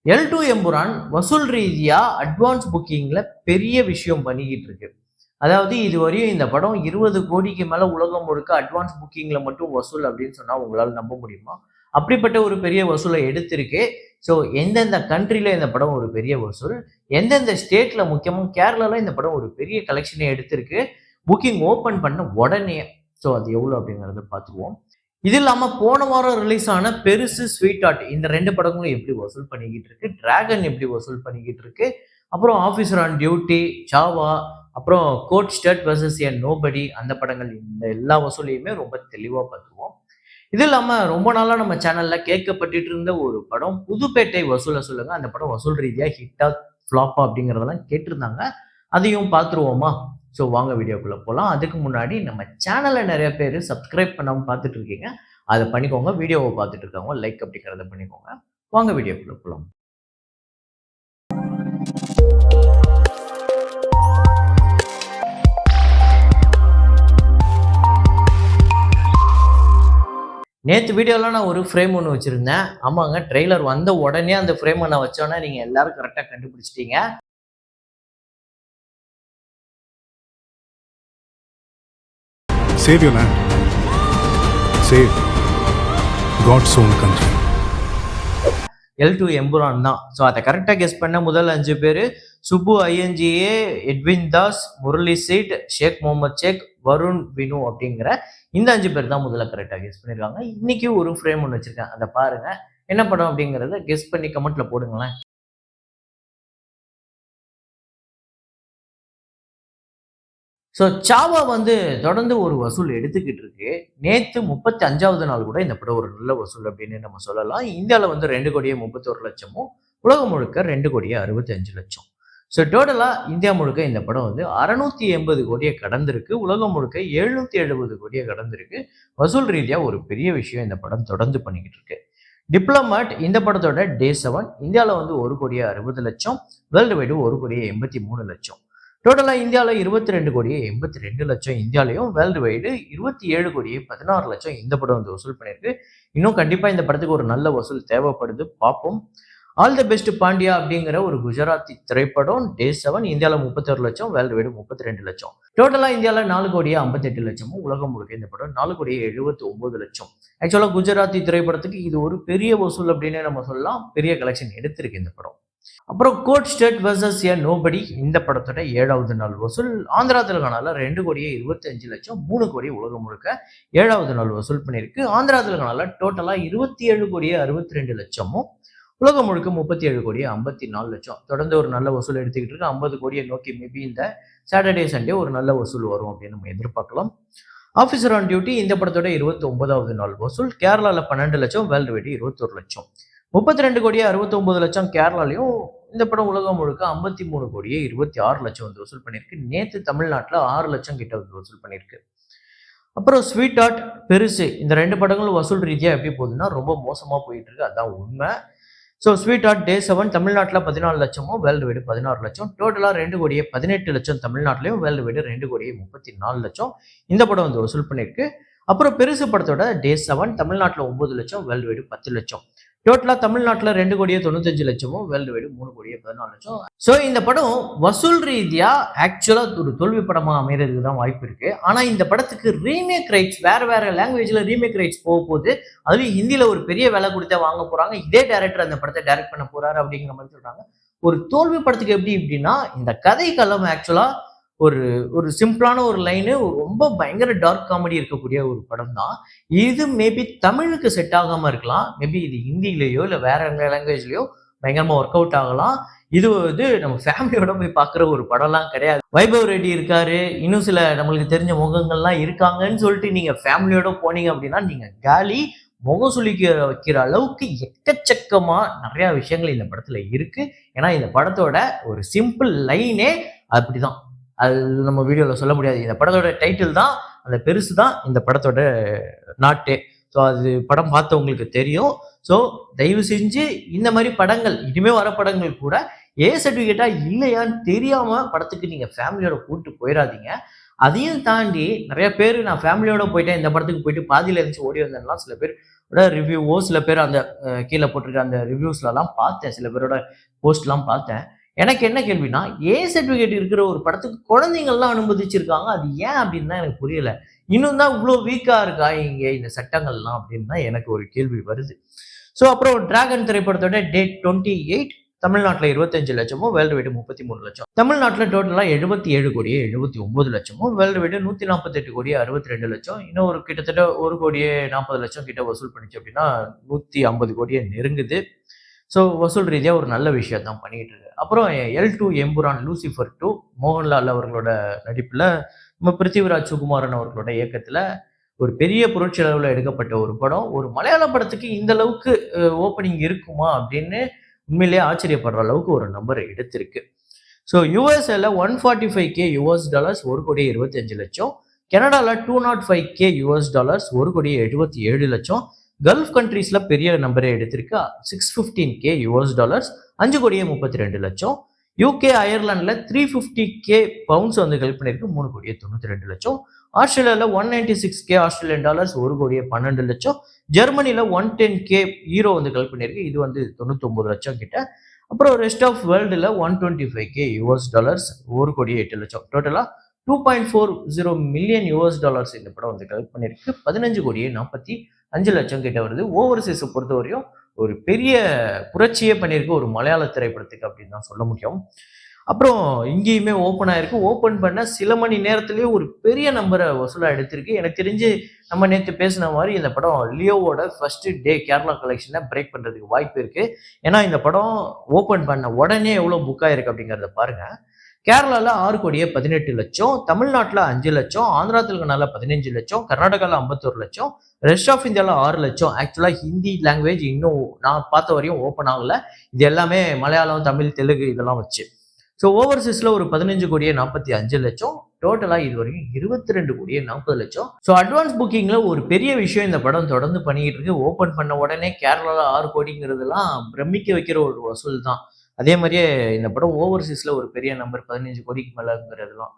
L2 Empuraan வசூல் ரீதியா advance புக்கிங்ல பெரிய விஷயம் பண்ணிக்கிட்டு இருக்கு. அதாவது இதுவரையும் இந்த படம் 20 கோடிக்கு மேல உலகம் முழுக்க அட்வான்ஸ் புக்கிங்ல மட்டும் வசூல் அப்படின்னு சொன்னா உங்களால நம்ப முடியுமா? அப்படிப்பட்ட ஒரு பெரிய வசூலை எடுத்திருக்கு. ஸோ எந்தெந்த கண்ட்ரில இந்த படம் ஒரு பெரிய வசூல், எந்தெந்த ஸ்டேட்ல முக்கியமா கேரளால இந்த படம் ஒரு பெரிய கலெக்ஷனை எடுத்திருக்கு. புக்கிங் ஓப்பன் பண்ண உடனே. ஸோ அது எவ்வளோ அப்படிங்கிறத பார்த்துருவோம். இது இல்லாம போன வாரம் ரிலீஸ் ஆன பெருசு, ஸ்வீட் ஹார்ட் இந்த 2 படங்களும் எப்படி வசூல் பண்ணிக்கிட்டு இருக்கு, டிராகன் எப்படி வசூல் பண்ணிக்கிட்டு இருக்கு, அப்புறம் ஆஃபீஸர் ஆன் டியூட்டி, சாவா, அப்புறம் கோட் ஸ்டட் வெர்சஸ் எ நோபடி அந்த படங்கள் இந்த எல்லா வசூலையுமே ரொம்ப தெளிவா பார்த்துருவோம். இது இல்லாம ரொம்ப நாளா நம்ம சேனல்ல கேட்கப்பட்டுட்டு இருந்த ஒரு படம் புதுப்பேட்டை வசூல சொல்லுங்க. அந்த படம் வசூல் ரீதியா ஹிட்டா, ஃப்ளாப்பா அப்படிங்கிறதெல்லாம் கேட்டிருந்தாங்க. அதையும் பார்த்துருவோமா? ஸோ வாங்க வீடியோக்குள்ள போலாம். அதுக்கு முன்னாடி நம்ம சேனலை நிறைய பேர் சப்ஸ்கிரைப் பண்ணாம பார்த்துட்டு இருக்கீங்க. அதை பண்ணிக்கோங்க. வீடியோவை பார்த்துட்டு இருக்கவங்க லைக் அப்படிங்கிறத பண்ணிக்கோங்க. வாங்க வீடியோக்குள்ள போலாம். நேற்று வீடியோவில் நான் ஒரு ஃப்ரேம் ஒன்று வச்சுருந்தேன். ஆமாங்க, ட்ரெய்லர் வந்த உடனே அந்த ஃப்ரேமை நான் வச்சோன்னே நீங்கள் எல்லாரும் கரெக்டாக கண்டுபிடிச்சிட்டீங்க. Save your land. Save God's own country. L2 Empuraan தான். ஸோ அதை கரெக்டாக கெஸ் பண்ண முதல் 5 பேர் சுப்பு ஐஎன்ஜிஏ, எட்வின் தாஸ், முரளி சீட், ஷேக் முகமது ஷேக், வருண் வினு அப்படிங்கிற இந்த 5 பேர் தான் முதல்ல கரெக்டாக கெஸ் பண்ணியிருக்காங்க. இன்னைக்கு ஒரு ஃப்ரேம் ஒன்று வச்சிருக்கேன். அதை பாருங்க. என்ன படம் அப்படிங்கிறத கெஸ் பண்ணி கமெண்ட்ல போடுங்களேன். ஸோ சாவா வந்து தொடர்ந்து ஒரு வசூல் எடுத்துக்கிட்டு இருக்கு. நேத்து 35வது நாள் கூட இந்த படம் ஒரு நல்ல வசூல் அப்படின்னு நம்ம சொல்லலாம். இந்தியாவில் வந்து 2,31,00,000மும், உலகம் முழுக்க 2,65,00,000. ஸோ டோட்டலா இந்தியா முழுக்க இந்த படம் வந்து 680 கோடியை கடந்திருக்கு. உலகம் முழுக்க 770 கோடியை கடந்திருக்கு. வசூல் ரீதியா ஒரு பெரிய விஷயம் இந்த படம் தொடர்ந்து பண்ணிக்கிட்டு இருக்கு. டிப்ளமேட் இந்த படத்தோட டே 7 இந்தியாவில் வந்து 1,60,00,000, வேர்ல்டு வைடு 1,83,00,000. டோட்டலா இந்தியாவில் 22,82,00,000 இந்தியாலையும், வேர்ல்டு வைடு 27,16,00,000 இந்த படம் வந்து வசூல் பண்ணியிருக்கு. இன்னும் கண்டிப்பா இந்த படத்துக்கு ஒரு நல்ல வசூல் தேவைப்படுது, பார்ப்போம். ஆல் தி பெஸ்ட் பாண்டியா அப்படிங்கிற ஒரு குஜராத்தி திரைப்படம் டே 7 இந்தியாவில் 31,00,000, வேர்ல்டு வைடு 32,00,000. டோட்டலா இந்தியாவில் 4,58,00,000, உலகம் முழுக்க இந்த படம் 4,79,00,000. ஆக்சுவலா குஜராத்தி திரைப்படத்துக்கு இது ஒரு பெரிய வசூல் அப்படின்னு நம்ம சொல்லலாம். பெரிய கலெக்ஷன் எடுத்திருக்கு இந்த படம். அப்புறம் கோட் ஸ்டேட் வெர்சஸ் எ நோபடி இந்த படத்தோட 7வது நாள் வசூல் ஆந்திரா தெலுங்கானால 2,25,00,000, 3 கோடி உலகம் முழுக்க 7வது நாள் வசூல் பண்ணியிருக்கு. ஆந்திரா தெலுங்கானால டோட்டலா 27,62,00,000மும், உலகம் முழுக்க 37,54,00,000. தொடர்ந்து ஒரு நல்ல வசூல் எடுத்துக்கிட்டு இருக்கு. 50 கோடியை நோக்கி மேபி இந்த சாட்டர்டே சண்டே ஒரு நல்ல வசூல் வரும் அப்படின்னு நம்ம எதிர்பார்க்கலாம். ஆஃபீஸர் ஆன் டியூட்டி இந்த படத்தோட 29வது நாள் வசூல் கேரளாவில் 12,00,000, வேர்ல்டு வைடு 21,00,000. 32 கோடியே 69,00,000 கேரளாலையும், இந்த படம் உலகம் முழுக்க 53 கோடியே 26,00,000 வந்து வசூல் பண்ணியிருக்கு. நேற்று தமிழ்நாட்டில் 6,00,000 கிட்ட வந்து வசூல் பண்ணியிருக்கு. அப்புறம் ஸ்வீட் ஹார்ட், பெருசு இந்த 2 படங்களும் வசூல் ரீதியாக எப்படி போகுதுன்னா ரொம்ப மோசமாக போயிட்டு இருக்கு. அதான் உண்மை. ஸோ ஸ்வீட் ஹார்ட் டே 7 தமிழ்நாட்டில் 14,00,000, வேர்ல்டு வைடு 16,00,000. டோட்டலாக 2 கோடியே 18,00,000 தமிழ்நாட்டிலையும், வேர்ல்டு வைடு 2 கோடியே 34,00,000 இந்த படம் வந்து வசூல் பண்ணியிருக்கு. அப்புறம் பெருசு படத்தோட டே 7 தமிழ்நாட்டில் 9,00,000, வேர்ல்டு வைடு 10,00,000. டோட்டலா தமிழ்நாட்டில் 2 கோடியே 95,00,000, வேர்ல்டு வைடு 3 கோடியே 14,00,000. ஸோ இந்த படம் வசூல் ரீதியா ஆக்சுவலா ஒரு தோல்வி படமா அமைகிறதுக்கு தான் வாய்ப்பு இருக்கு. ஆனா இந்த படத்துக்கு ரீமேக் ரைட்ஸ் வேற லாங்குவேஜ்ல ரீமேக் ரைட்ஸ் போக போகுது. அதுலயும் ஹிந்தியில ஒரு பெரிய விலை கொடுத்தா வாங்க போறாங்க. இதே டைரக்டர் அந்த படத்தை டைரக்ட் பண்ண போறாரு அப்படிங்கிற மாதிரி சொல்றாங்க. ஒரு தோல்வி படத்துக்கு எப்படி இப்படின்னா இந்த கதை களம் ஆக்சுவலா ஒரு ஒரு சிம்பிளான ஒரு லைனு, ரொம்ப பயங்கர டார்க் காமெடி இருக்கக்கூடிய ஒரு படம் தான். இது மேபி தமிழுக்கு செட் ஆகாம இருக்கலாம். மேபி இது ஹிந்திலேயோ இல்லை வேற லாங்குவேஜ்லயோ பயங்கரமா ஒர்க் அவுட் ஆகலாம். இது வந்து நம்ம ஃபேமிலியோட போய் பார்க்குற ஒரு படம்லாம் கிடையாது. வைபவ் ரெட்டி இருக்காரு, இன்னும் சில நம்மளுக்கு தெரிஞ்ச முகங்கள்லாம் இருக்காங்கன்னு சொல்லிட்டு நீங்க ஃபேமிலியோட போனீங்க அப்படின்னா நீங்க காலி. முகம் சுளிக்க வைக்கிற அளவுக்கு எக்கச்சக்கமா நிறைய விஷயங்கள் இந்த படத்துல இருக்கு. ஏன்னா இந்த படத்தோட ஒரு சிம்பிள் லைனே அப்படிதான். அது நம்ம வீடியோவில் சொல்ல முடியாது. இந்த படத்தோட டைட்டில் தான், அந்த பெருசு தான் இந்த படத்தோட நாட்டே. ஸோ அது படம் பார்த்தவங்களுக்கு தெரியும். ஸோ தயவு செஞ்சு இந்த மாதிரி படங்கள் இனிமே வர படங்கள் கூட ஏ சர்டிஃபிகேட்டா இல்லையான்னு தெரியாம படத்துக்கு நீங்க ஃபேமிலியோட கூப்பிட்டு போயிடாதீங்க. அதையும் தாண்டி நிறைய பேர் நான் ஃபேமிலியோட போயிட்டேன், இந்த படத்துக்கு போயிட்டு பாதியில இருந்துச்சு ஓடி வந்தேன்லாம் சில பேர் ரிவ்யூவோ சில பேர் அந்த கீழே போட்டிருக்க அந்த ரிவ்யூஸ்லலாம் பார்த்தேன். சில பேரோட போஸ்ட்லாம் பார்த்தேன். எனக்கு என்ன கேள்வின்னா, ஏ சர்டிஃபிகேட் இருக்கிற ஒரு படத்துக்கு குழந்தைங்கள்லாம் அனுமதிச்சிருக்காங்க. அது ஏன் அப்படின்னு தான் எனக்கு புரியல. இன்னும் தான் இவ்ளோ வீக்கா இருக்கா இங்க இந்த சட்டங்கள்லாம் அப்படின்னு தான் எனக்கு ஒரு கேள்வி வருது. ஸோ அப்புறம் டிராகன் திரைப்படத்தோட டேட் 28 தமிழ்நாட்டுல 25,00,000 வேர்ல்டு வைடு 33,00,000. தமிழ்நாட்டுல டோட்டலா 77,79,00,000 வேர்ல்டு வைடு 148,62,62,00,000. இன்னும் ஒரு கிட்டத்தட்ட 1,40,00,000 கிட்ட வசூல் பண்ணுச்சு அப்படின்னா 150 கோடியை நெருங்குது. ஸோ வசூல் ரீதியா ஒரு நல்ல விஷயம் தான் பண்ணிட்டு இருக்கு. அப்புறம் L2 எம்புரான் லூசிஃபர் 2 மோகன்லால் அவர்களோட நடிப்புல நம்ம பிருத்திவிராஜ் சுகுமாரன் அவர்களோட இயக்கத்துல ஒரு பெரிய பொருட்செலவுல எடுக்கப்பட்ட ஒரு படம். ஒரு மலையாள படத்துக்கு இந்த அளவுக்கு ஓப்பனிங் இருக்குமா அப்படின்னு உண்மையிலேயே ஆச்சரியப்படுற அளவுக்கு ஒரு நம்பர் எடுத்திருக்கு. ஸோ யுஎஸ்ஏல $145K $1,25,00,000. கனடால $205K $1,77,00,000. கல்ஃப் கண்ட்ரீஸ்ல பெரிய நம்பரே எடுத்திருக்கு. $615K $5,32,00,000. யூகே அயர்லாந்துல $350K வந்து கலெக்ட் பண்ணிருக்கு 3,92,00,000. ஆஸ்திரேலியால $196K ஆஸ்திரேலியன் டாலர்ஸ் $1,12,00,000. ஜெர்மனில $110K ஈரோ வந்து கலெக்ட் பண்ணிருக்கு. இது வந்து 99,00,000 கிட்ட. அப்புறம் ரெஸ்ட் ஆஃப் வேர்ல்டுல $125K $1,08,00,000. டோட்டலா $2.40 மில்லியன் இந்த படம் வந்து கலெக்ட் பண்ணிருக்கு. 15,45,00,000 கிட்ட வருது. ஓவர்சீஸை பொறுத்தவரையும் ஒரு பெரிய புரட்சியே பண்ணியிருக்கு ஒரு மலையாள திரைப்படத்துக்கு அப்படின்னு தான் சொல்ல முடியும். அப்புறம் இங்கேயுமே ஓப்பன் ஆயிருக்கு. ஓப்பன் பண்ண சில மணி நேரத்திலேயே ஒரு பெரிய நம்பரை வசூலா எடுத்திருக்கு. எனக்கு தெரிஞ்சு நம்ம நேற்று பேசின மாதிரி இந்த படம் லியோவோட ஃபர்ஸ்ட் டே கேரளா கலெக்ஷனை பிரேக் பண்றதுக்கு வாய்ப்பு இருக்கு. ஏன்னா இந்த படம் ஓப்பன் பண்ண உடனே எவ்வளவு புக் ஆயிருக்கு அப்படிங்கிறத பாருங்க. கேரளால 6,18,00,000, தமிழ்நாட்டுல 5,00,000, ஆந்திரா தெலுங்கானால 15,00,000, கர்நாடகால 51,00,000, ரெஸ்ட் ஆஃப் இந்தியால 6,00,000. ஆக்சுவலா ஹிந்தி லாங்குவேஜ் இன்னும் நான் பார்த்த வரையும் ஓப்பன் ஆகல. இது எல்லாமே மலையாளம், தமிழ், தெலுங்கு இதெல்லாம் வச்சு. ஸோ ஓவர்சீஸ்ல ஒரு 15,45,00,000. டோட்டலா இது வரைக்கும் 22,40,00,000. ஸோ அட்வான்ஸ் புக்கிங்ல ஒரு பெரிய விஷயம் இந்த படம் தொடர்ந்து பண்ணிக்கிட்டு இருக்கு. ஓப்பன் பண்ண உடனே கேரளால 6 கோடிங்கிறதுலாம் பிரமிக்க வைக்கிற ஒரு வசூல் தான். அதே மாதிரியே இந்த படம் ஓவர்சீஸ்ல ஒரு பெரிய நம்பர் 15 கோடிக்கு மேலங்கிறதுலாம்.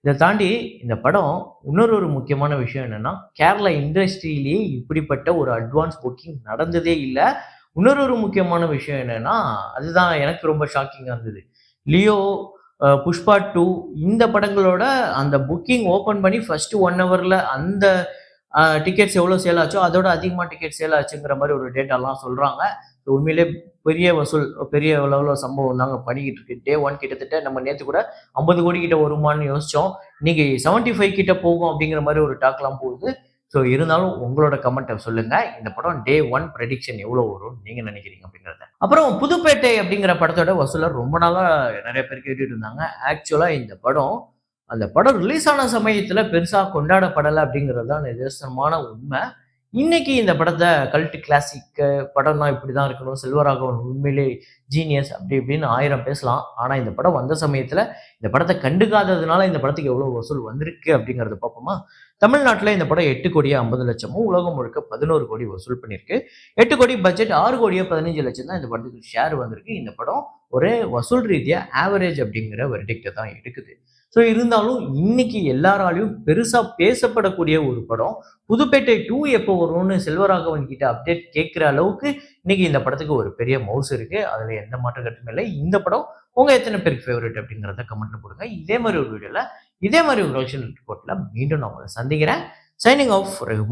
இதை தாண்டி இந்த படம் இன்னொரு முக்கியமான விஷயம் என்னன்னா, கேரளா இண்டஸ்ட்ரியிலேயே இப்படிப்பட்ட ஒரு அட்வான்ஸ் புக்கிங் நடந்ததே இல்லை. இன்னொரு முக்கியமான விஷயம் என்னன்னா, அதுதான் எனக்கு ரொம்ப ஷாக்கிங்கா இருந்தது. லியோ, புஷ்பா 2 இந்த படங்களோட அந்த புக்கிங் ஓப்பன் பண்ணி ஃபர்ஸ்ட் 1 ஹவர்ல அந்த டிக்கெட்ஸ் எவ்வளோ சேல் ஆச்சோ அதோட அதிகமாக டிக்கெட் சேல் ஆச்சுங்கிற மாதிரி ஒரு டேட்டாலாம் சொல்றாங்க. உண்மையிலே பெரிய வசூல், பெரிய லெவலில் சம்பவம் தாங்க பண்ணிக்கிட்டு இருக்கு. டே 1 கிட்டத்தட்ட நம்ம நேற்று கூட 50 கோடி கிட்ட வருமானு யோசிச்சோம். இன்னைக்கு 75 கிட்ட போகும் அப்படிங்கிற மாதிரி ஒரு டாக்லாம் போகுது. ஸோ இருந்தாலும் உங்களோட கமெண்ட்டை சொல்லுங்க. இந்த படம் டே 1 ப்ரெடிக்ஷன் எவ்வளோ வரும் நீங்க நினைக்கிறீங்க அப்படிங்கிறத. அப்புறம் புதுப்பேட்டை அப்படிங்கிற படத்தோட வசூலை ரொம்ப நாளா நிறைய பேர் கேட்டுட்டு இருந்தாங்க. ஆக்சுவலா இந்த படம் அந்த படம் ரிலீஸ் ஆன சமயத்துல பெருசா கொண்டாடப்படலை அப்படிங்கிறது தான் நிதர்சனமான உண்மை. இன்னைக்கு இந்த படத்தை கல்ட் கிளாசிக் படம் தான் இப்படிதான் இருக்கணும், செல்வராகவன் உண்மையிலே ஜீனியஸ் அப்படி இப்படின்னு 1000 பேசலாம். ஆனா இந்த படம் வந்த சமயத்துல இந்த படத்தை கண்டுக்காததுனால இந்த படத்துக்கு எவ்வளவு வசூல் வந்திருக்கு அப்படிங்கறத பார்ப்போமா. தமிழ்நாட்டுல இந்த படம் 8,50,00,000, உலகம் முழுக்க 11 கோடி வசூல் பண்ணிருக்கு. 8 கோடி பட்ஜெட், 6,15,00,000 தான் இந்த படத்துக்கு ஷேர் வந்திருக்கு. இந்த படம் ஒரே வசூல் ரீதியா ஆவரேஜ் அப்படிங்கிற வெர்டிக்ட்டை தான் எடுக்குது. ஸோ இருந்தாலும் இன்னைக்கு எல்லாராலையும் பெருசா பேசப்படக்கூடிய ஒரு படம். புதுப்பேட்டை 2 எப்போ வரும்னு செல்வராகவன் கிட்ட அப்டேட் கேட்கிற அளவுக்கு இன்னைக்கு இந்த படத்துக்கு ஒரு பெரிய மவுஸ் இருக்கு. அதுல எந்த மாற்று கருத்துமே இல்லை. இந்த படம் உங்க எத்தனை பேருக்கு ஃபேவரட் அப்படிங்கிறத கமெண்ட்ல போடுங்க. இதே மாதிரி ஒரு வீடியோல இதே மாதிரி ஒரு கலெக்ஷன் ரிப்போர்ட்ல மீண்டும் நான் உங்களை சந்திக்கிறேன். Signing off Rahman.